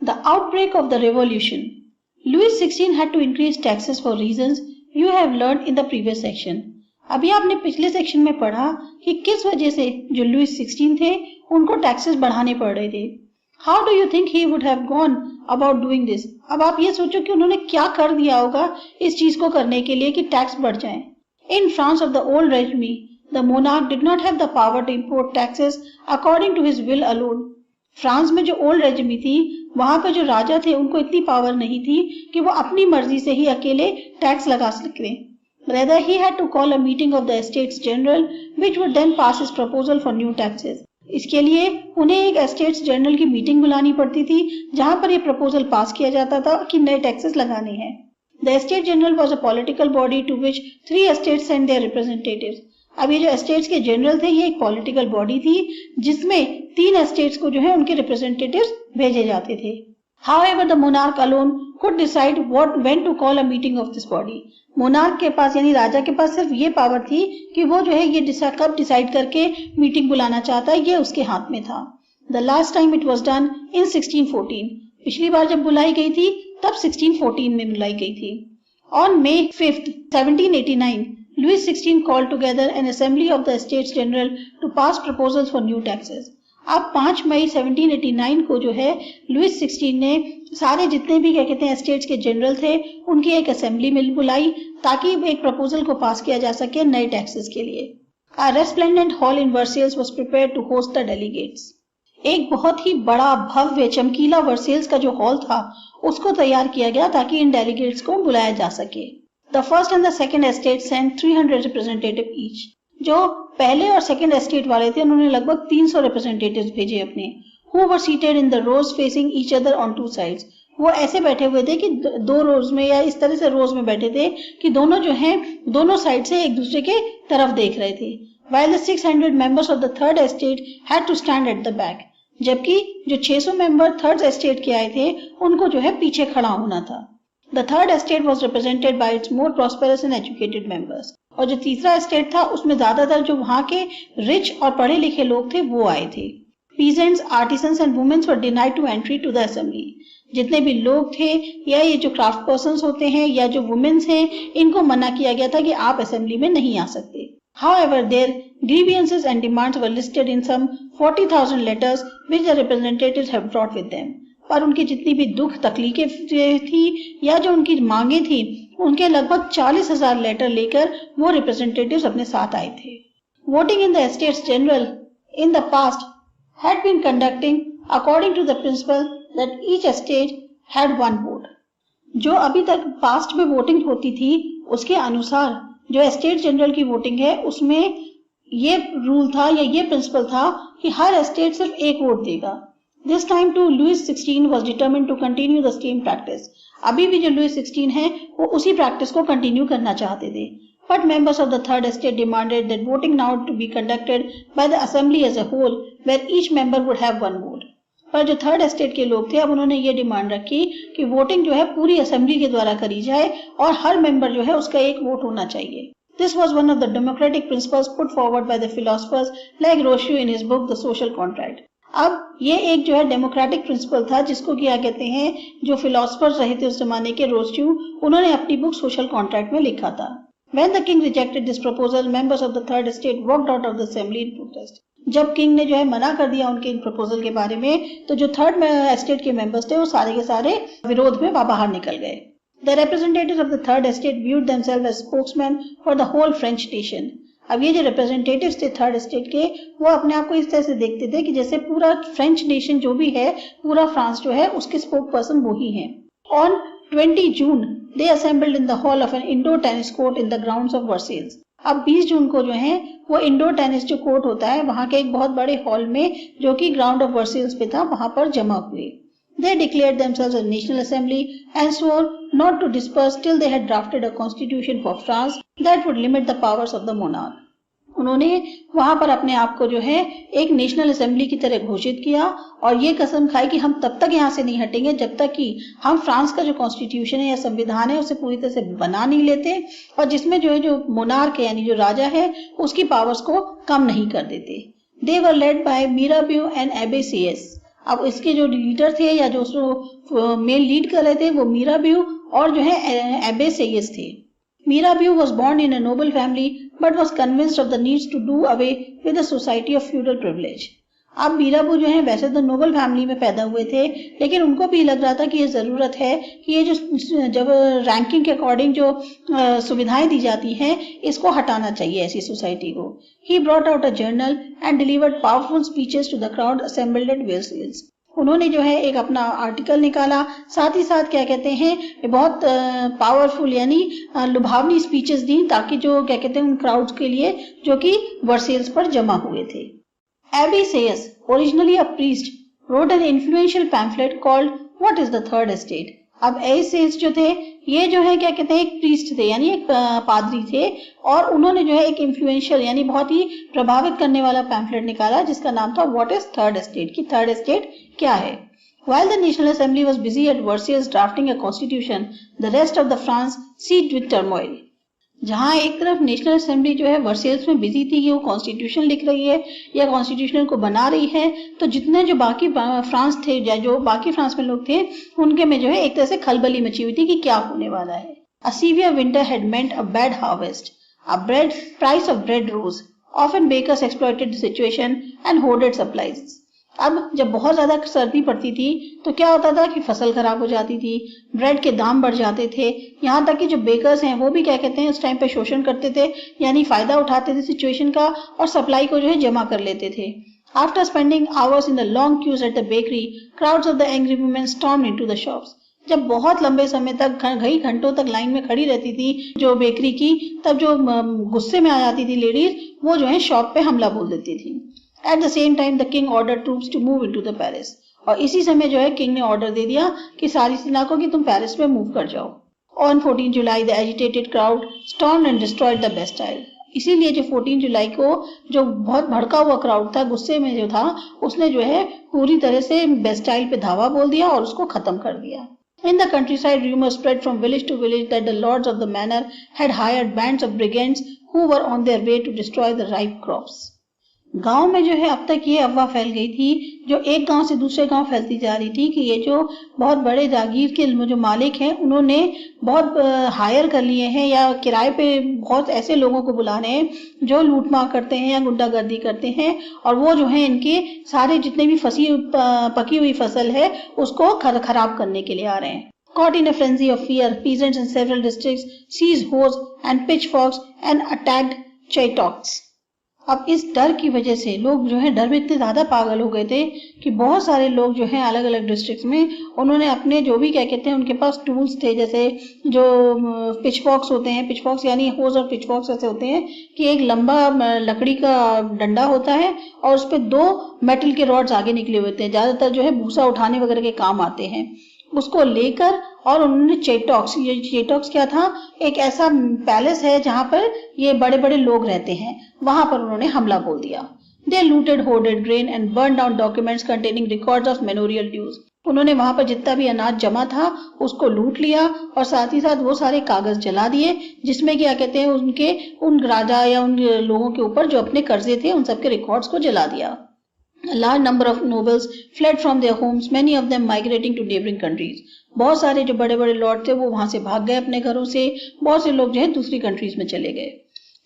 The outbreak of the revolution. Louis XVI had to increase taxes for reasons you have learned in the previous section. अभी आपने पिछले section में पढ़ा कि किस वजह से जो लुइस 16 थे उनको टैक्सेस बढ़ाने पड़ रहे थे. How do you think he would have gone about doing this? अब आप ये सोचो कि उन्होंने क्या कर दिया होगा इस चीज को करने के लिए कि टैक्स बढ़ जाए. In France of the old regime, the monarch did not have the power to impose taxes according to his will alone. France में जो ओल्ड रेजिमी थी वहां पे जो राजा थे उनको इतनी पावर नहीं थी कि वो अपनी मर्जी से ही अकेले टैक्स लगा सकते. Rather, he had to call a meeting of the Estates General, which would then pass his proposal for new taxes. इसके लिए उन्हें एक एस्टेट्स जनरल की मीटिंग बुलानी पड़ती थी जहां पर ये प्रपोजल पास किया जाता था कि नए टैक्सेस लगाने हैं. The Estate General was a political body to which 3 estates sent their representatives. अब ये जो एस्टेट्स के जनरल थे ये एक पॉलिटिकल बॉडी थी जिसमें 3 एस्टेट्स को जो है उनके रिप्रेजेंटेटिव्स भेजे जाते थे. However, the monarch alone could decide when to call a meeting of this body. Monarch के पास यानी राजा के पास सिर्फ ये पावर थी कि वो जो है ये कब डिसाइड करके मीटिंग बुलाना चाहता है, ये उसके हाथ में था. The last time it was done in 1614. पिछली बार जब बुलाई गई थी तब 1614 में बुलाई गई थी. On May 5th, 1789, Louis XVI called together an assembly of the Estates General to pass proposals for new taxes. अब 5 मई 1789 को जो है लुइस 16 ने सारे जितने भी क्या कहते हैं एस्टेट्स के जनरल थे उनकी एक असेंबली में बुलाई ताकि एक प्रपोजल को पास किया जा सके नए टैक्सेस के लिए. A resplendent hall in Versailles was prepared to host the delegates. एक बहुत ही बड़ा भव्य चमकीला वर्सेल्स का जो हॉल था उसको तैयार किया गया ताकि इन डेलीगेट्स को बुलाया जा सके. The first and the second estate sent 300 representatives each. जो पहले और सेकंड एस्टेट वाले थे उन्होंने लगभग 300 रिप्रेजेंटेटिव्स भेजे अपने. Who were seated in the rows facing each other on 2 sides. वो ऐसे बैठे हुए थे कि 2 रोज में या इस तरह से रोज में बैठे थे कि दोनों जो हैं दोनों साइड से एक दूसरे के तरफ देख रहे थे. While the 600 members of the third estate had to stand at the back. जबकि जो 600 मेंबर थर्ड एस्टेट के आए थे उनको जो है पीछे खड़ा होना था. The third estate was represented by its more prosperous and educated members. और जो तीसरा एस्टेट था उसमें ज्यादातर जो वहां के रिच और पढ़े लिखे लोग थे वो आए थे. Peasants, artisans and women were denied to entry to the assembly. जितने भी लोग थे या ये जो क्राफ्ट पर्सन्स होते हैं या जो वुमेन्स हैं इनको मना किया गया था कि आप असेंबली में नहीं आ सकते. However, their grievances and demands were listed in some 40,000 letters which the representatives have brought with them. पर उनकी जितनी भी दुख तकलीफें थी या जो उनकी मांगे थी उनके लगभग 40,000 लेटर लेकर वो रिप्रेजेंटेटिव्स अपने साथ आए थे. Voting in the Estates General in the past had been conducting according to the principle that each estate had one vote. जो अभी तक पास्ट में वोटिंग होती थी उसके अनुसार जो एस्टेट जनरल की वोटिंग है उसमें ये रूल था या ये प्रिंसिपल था कि हर एस्टेट सिर्फ एक वोट देगा. This time too, Louis XVI was determined to continue the same practice. अभी भी जो लुइस 16 है वो उसी प्रैक्टिस को कंटिन्यू करना चाहते थे. But members of the third estate demanded that voting now to be conducted by the assembly as a whole, where each member would have one vote. पर जो थर्ड एस्टेट के लोग थे अब उन्होंने ये डिमांड रखी कि वोटिंग जो है पूरी असेंबली के द्वारा करी जाए और हर मेंबर जो है उसका एक वोट होना चाहिए. This was one of the democratic principles put forward by the philosophers like Rousseau in his book The Social Contract. अब ये एक जो है डेमोक्रेटिक प्रिंसिपल था जिसको क्या कहते हैं जो फिलोसफर्स रहे थे उस जमाने के रोस्यू उन्होंने अपनी बुक सोशल कॉन्ट्रैक्ट में लिखा था. When the king rejected this proposal, members of the third estate walked out of the assembly in protest. जब किंग ने जो है मना कर दिया उनके इन प्रपोजल के बारे में तो जो थर्ड एस्टेट के मेंबर्स थे वो सारे के सारे विरोध में बाहर निकल गए. The representatives of the third estate viewed themselves as spokesmen for the whole French nation. अब ये जो रिप्रेजेंटेटिव्स थे थर्ड स्टेट के वो अपने आप को इस तरह से देखते थे कि जैसे पूरा फ्रेंच नेशन जो भी है पूरा फ्रांस जो है उसके स्पोक पर्सन वो ही हैं. On 20 June, they assembled in the hall of an indoor tennis court in the grounds of Versailles. अब 20 जून को जो है वो इंडोर टेनिस जो कोर्ट होता है वहां के एक बहुत बड़े हॉल में जो कि ग्राउंड ऑफ वर्सेल्स पे था वहां पर जमा हुए. They declared themselves a national assembly and swore not to disperse till they had drafted a constitution for France that would limit the powers of the monarch. उन्होंने वहां पर अपने आप को जो है एक नेशनल असेंबली की तरह घोषित किया और ये कसम खाई कि हम तब तक यहाँ से नहीं हटेंगे जब तक कि हम फ्रांस का जो कॉन्स्टिट्यूशन है या संविधान है उसे पूरी तरह से बना नहीं लेते और जिसमें जो है जो मोनार्क है यानी जो राजा है उसकी पावर्स को कम नहीं कर देते. They were led by Mirabeau and Abbé Sieyès. अब इसके जो लीडर थे या जो उसको मेन लीड कर रहे थे वो मीराबियो और जो है एबे सेयस थे। Mirabeau was born in a noble family but was convinced of the needs to do away with the society of feudal privilege. अब मीराबू जो है वैसे तो नोबल फैमिली में पैदा हुए थे, लेकिन उनको भी लग रहा था कि ये ज़रूरत है कि ये जो जब रैंकिंग के अकॉर्डिंग जो सुविधाएं दी जाती हैं इसको हटाना चाहिए ऐसी सोसाइटी को। He brought out a journal and delivered powerful speeches to the crowd assembled at Versailles. उन्होंने जो है एक अपना आर्टिकल निकाला, साथ ही साथ क्या कहते हैं बहुत पावरफुल यानी लुभावनी स्पीचेस दी ताकि जो क्या कहते हैं उन क्राउड्स के लिए जो कि वर्सेल्स पर जमा हुए थे। Abbe Sieyes, originally a priest, wrote an influential pamphlet called What is the Third Estate? अब एसेस जो थे ये जो है क्या कहते हैं एक प्रीस्ट थे यानी एक पादरी थे और उन्होंने जो है एक इन्फ्लुएंशियल यानी बहुत ही प्रभावित करने वाला पैम्फलेट निकाला जिसका नाम था व्हाट इज थर्ड एस्टेट की थर्ड एस्टेट क्या है। While the National Assembly was busy at Versailles drafting a constitution, the rest of the France seethed with turmoil. जहां एक तरफ नेशनल असेंबली जो है वर्सेल्स में बिजी थी कि वो कॉन्स्टिट्यूशन लिख रही है या कॉन्स्टिट्यूशन को बना रही है, तो जितने जो बाकी फ्रांस थे या जो बाकी फ्रांस में लोग थे उनके में जो है एक तरह से खलबली मची हुई थी कि क्या होने वाला है। A severe winter had meant a bad harvest. Price of bread rose. Often bakers exploited the situation and hoarded supplies. अब जब बहुत ज्यादा सर्दी पड़ती थी तो क्या होता था कि फसल खराब हो जाती थी, ब्रेड के दाम बढ़ जाते थे, यहाँ तक कि जो बेकर्स हैं वो भी क्या कहते हैं उस टाइम पे शोषण करते थे यानी फायदा उठाते थे सिचुएशन का और सप्लाई को जो है जमा कर लेते थे। After spending hours in the long queues at the bakery, crowds of the angry women stormed into the shops. जब बहुत लंबे समय तक कई घंटों तक लाइन में खड़ी रहती थी जो बेकरी की, तब जो गुस्से में आ जाती थी लेडीज वो जो है शॉप पे हमला बोल देती थी। At the same time, the king ordered troops to move into the Paris. और इसी समय जो है किंग ने ऑर्डर दे दिया कि सारी सेना को कि तुम पेरिस में मूव कर जाओ। On 14 July, the agitated crowd stormed and destroyed the Bastille. इसीलिए जो 14 जुलाई को जो बहुत भड़का हुआ क्राउड था, गुस्से में जो था, उसने जो है पूरी तरह से बेस्टाइल पे धावा बोल दिया और उसको खत्म कर दिया। In the countryside, rumors spread from village to village that the lords of the manor had hired bands of brigands who were on their way to destroy the ripe crops. गांव में जो है अब तक ये अफवाह फैल गई थी, जो एक गांव से दूसरे गांव फैलती जा रही थी कि ये जो बहुत बड़े जागीर के जो मालिक हैं उन्होंने बहुत हायर कर लिए हैं या किराए पे बहुत ऐसे लोगों को बुला रहे हैं जो लूटमार करते हैं या गुंडागर्दी करते हैं और वो जो है इनके सारे जितने भी पकी हुई फसल है उसको खराब करने के लिए आ रहे हैं। Caught in a frenzy of fear, peasants in several districts seized hoes and pitchforks and attacked Chaitoks. अब इस डर की वजह से लोग जो है डर में इतने ज्यादा पागल हो गए थे कि बहुत सारे लोग जो हैं अलग अलग डिस्ट्रिक्ट्स में उन्होंने अपने जो भी क्या कहते हैं उनके पास टूल्स थे, जैसे जो पिचफॉक्स होते हैं, पिचफॉक्स यानी होज और पिचफॉक्स ऐसे होते हैं कि एक लंबा लकड़ी का डंडा होता है और उस पर 2 मेटल के रॉड्स आगे निकले हुए थे, ज्यादातर जो है भूसा उठाने वगैरह के काम आते हैं, उसको लेकर और उन्होंने चेटॉक्स, ये चेटॉक्स क्या था, एक ऐसा पैलेस है जहां पर ये बड़े बड़े लोग रहते हैं, वहां पर उन्होंने हमला बोल दिया। They looted, hoarded grain and burned down documents containing records of manorial dues. उन्होंने वहां पर जितना भी अनाज जमा था उसको लूट लिया और साथ ही साथ वो सारे कागज जला दिए जिसमें क्या कहते हैं उनके उन राजा या उन लोगों के ऊपर जो अपने कर्जे थे उन सबके रिकॉर्ड्स को जला दिया। A large number of nobles fled from their homes, many of them migrating to neighboring countries. बहुत सारे जो बड़े बड़े लॉर्ड थे वो वहां से भाग गए अपने घरों से, बहुत से लोग जो है दूसरी कंट्रीज में चले गए।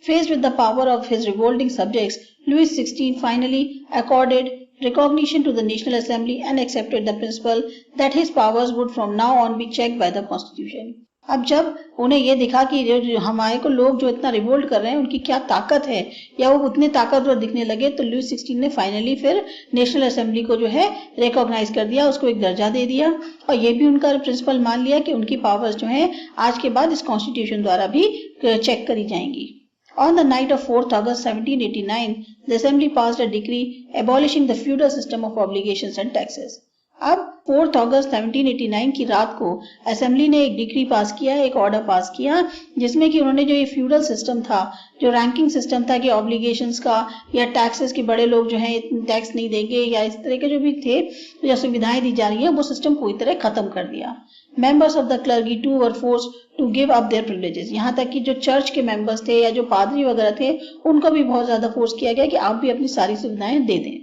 Faced with the power of his revolting subjects, Louis XVI finally accorded recognition to the National Assembly and accepted the principle that his powers would from now on be checked by the Constitution. अब जब उन्हें ये दिखा कि जो हमारे को लोग जो इतना रिवोल्ट कर रहे हैं उनकी क्या ताकत है या वो उतने ताकतवर दिखने लगे, तो लुई 16 ने फाइनली फिर नेशनल असेंबली को जो है रिकॉग्नाइज कर दिया, उसको एक दर्जा दे दिया और ये भी उनका प्रिंसिपल मान लिया कि उनकी पावर्स जो हैं आज के बाद इस कॉन्स्टिट्यूशन द्वारा भी चेक करी जाएंगी। On the night of 4th August 1789, the Assembly passed a decree abolishing the feudal system of obligations and taxes. अब 4 अगस्त 1789 की रात को असेंबली ने एक डिक्री पास किया, एक ऑर्डर पास किया जिसमें कि उन्होंने जो ये फ्यूडल सिस्टम था, जो रैंकिंग सिस्टम था कि ऑब्लिगेशंस का या टैक्सेस के बड़े लोग जो हैं टैक्स नहीं देंगे या इस तरह के जो भी थे जो सुविधाएं दी जा रही हैं वो सिस्टम पूरी तरह खत्म कर दिया। Members of the clergy too were forced to give up their privileges. यहाँ तक कि जो चर्च के मेंबर्स थे या जो पादरी वगैरह थे उनको भी बहुत ज्यादा फोर्स किया गया कि आप भी अपनी सारी सुविधाएं दे दें।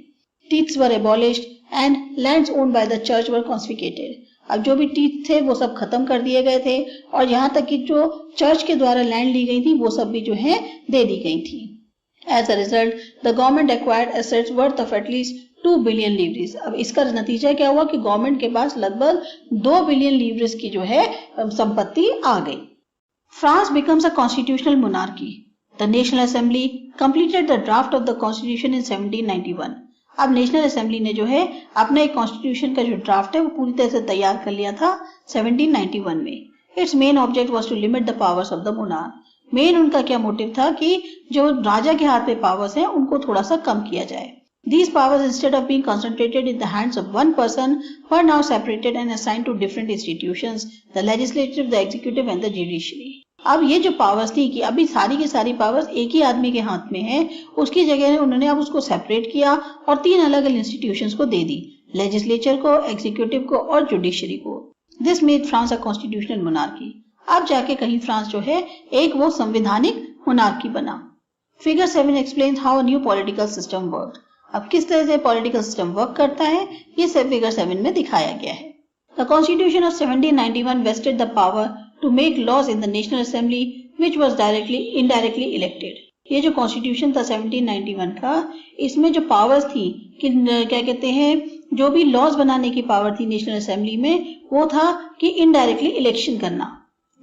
Teeths were abolished and lands owned by the church were confiscated. अब जो भी टीथ थे वो सब खत्म कर दिए गए थे और यहाँ तक कि जो चर्च के द्वारा लैंड ली गई थी वो सब भी जो है दे दी गई थी. As a result, the government acquired assets worth of at least 2 billion livres. अब इसका नतीजा क्या हुआ कि गवर्नमेंट के पास लगभग 2 बिलियन लीवरेज की जो है संपत्ति आ गई. France becomes a constitutional monarchy. The National Assembly completed the draft of the Constitution in 1791. अब नेशनल असेंबली ने जो है अपना एक कॉन्स्टिट्यूशन का जो ड्राफ्ट है वो पूरी तरह से तैयार कर लिया था 1791 में. Its main object was to limit the powers of the monarch. Main उनका क्या मोटिव था कि जो राजा के हाथ में पावर्स हैं उनको थोड़ा सा कम किया जाए. These powers, instead of being concentrated in the hands of one person, were now separated and assigned to different institutions, the legislative, the executive and the judiciary. अब ये जो पावर्स थी कि अभी सारी की सारी पावर्स एक ही आदमी के हाथ में है, उसकी जगह उन्होंने अब उसको सेपरेट किया और 3 अलग अलग इंस्टीट्यूशंस को दे दी, लेजिस्लेचर को, एग्जीक्यूटिव को और जुडिशरी को. This made France a constitutional monarchy. अब जाके कहीं फ्रांस जो है एक वो संवैधानिक मोनार्की बना. Figure 7 explains how a new political system worked. अब किस तरह से पॉलिटिकल सिस्टम वर्क करता है ये सब फिगर 7 में दिखाया गया है. The constitution of 1791 vested the power to make laws in the National Assembly which was indirectly elected. ये जो कॉन्स्टिट्यूशन था 1791 का, इसमें जो पावर्स थी कि क्या कहते हैं जो भी लॉज बनाने की पावर थी नेशनल असेंबली में वो था कि इनडायरेक्टली इलेक्शन करना.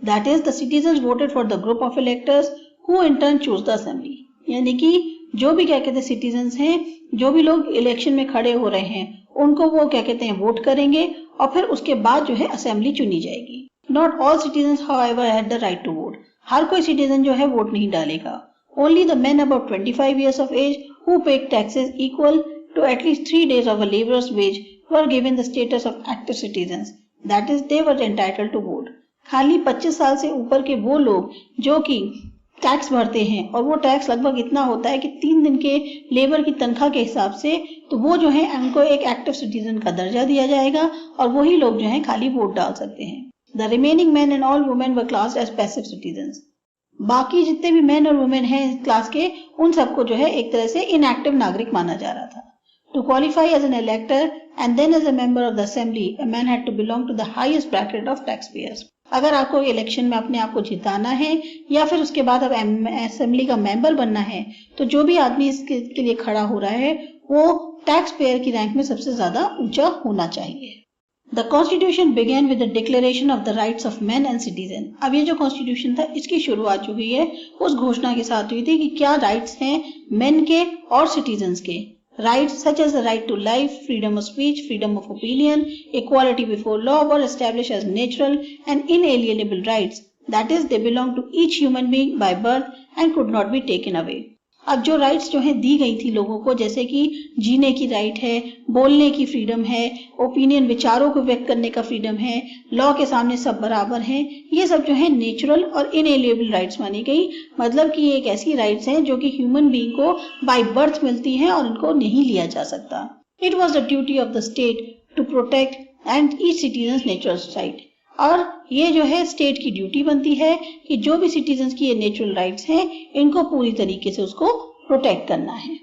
That is the citizens voted for the group of electors who in turn choose the assembly. यानी कि जो भी क्या कहते हैं सिटीजंस हैं, जो भी लोग इलेक्शन में खड़े हो रहे हैं उनको वो क्या कहते हैं वोट करेंगे और फिर उसके बाद जो है असेंबली चुनी जाएगी. Not all citizens, however, had the right to vote. हर कोई सिटीजन जो है वोट नहीं डालेगा. Only the men about 25 years of age who paid taxes equal to at least 3 days of a laborer's wage were given the status of active citizens. That is, they were entitled to vote. खाली 25 साल से ऊपर के वो लोग जो कि tax भरते हैं और वो टैक्स लगभग इतना होता है कि 3 दिन के लेबर की तनख्वाह के हिसाब से, तो वो जो है उनको एक एक्टिव सिटीजन का दर्जा दिया जाएगा और वही लोग जो है खाली वोट डाल सकते हैं. The remaining men and all women were classed as passive citizens. बाकी जितने भी men और women हैं इस क्लास के उन सबको जो है एक तरह से इनएक्टिव नागरिक माना जा रहा था. To qualify as an elector and then as a member of the assembly, a man had to belong to the highest bracket of taxpayers. अगर आपको इलेक्शन में अपने आप को जिताना है या फिर उसके बाद अब असेंबली का मेंबर बनना है तो जो भी आदमी इसके लिए खड़ा हो रहा है वो टैक्स पेयर की रैंक में सबसे ज्यादा ऊंचा होना चाहिए. The Constitution began with the declaration of the rights of men and citizens. अब ये जो कॉन्स्टिट्यूशन था इसकी शुरुआत जो हुई है उस घोषणा के साथ हुई थी कि क्या राइट्स हैं मेन के और सिटीजन्स के. Rights such as the right to life, freedom of speech, freedom of opinion, equality before law were established as natural and inalienable rights. That is, they belong to each human being by birth and could not be taken away. अब जो rights जो है दी गई थी लोगों को, जैसे कि जीने की राइट है, बोलने की फ्रीडम है, ओपिनियन विचारों को व्यक्त करने का फ्रीडम है, लॉ के सामने सब बराबर हैं, ये सब जो है नेचुरल और इनएलिएबल राइट्स मानी गई. मतलब कि ये एक ऐसी राइट्स हैं जो कि ह्यूमन बीइंग को बाय बर्थ मिलती हैं और इनको नहीं लिया जा सकता. It was the duty of the state to protect and each citizens natural right. और ये जो है स्टेट की ड्यूटी बनती है कि जो भी सिटीजन्स की ये नेचुरल राइट्स हैं इनको पूरी तरीके से उसको प्रोटेक्ट करना है.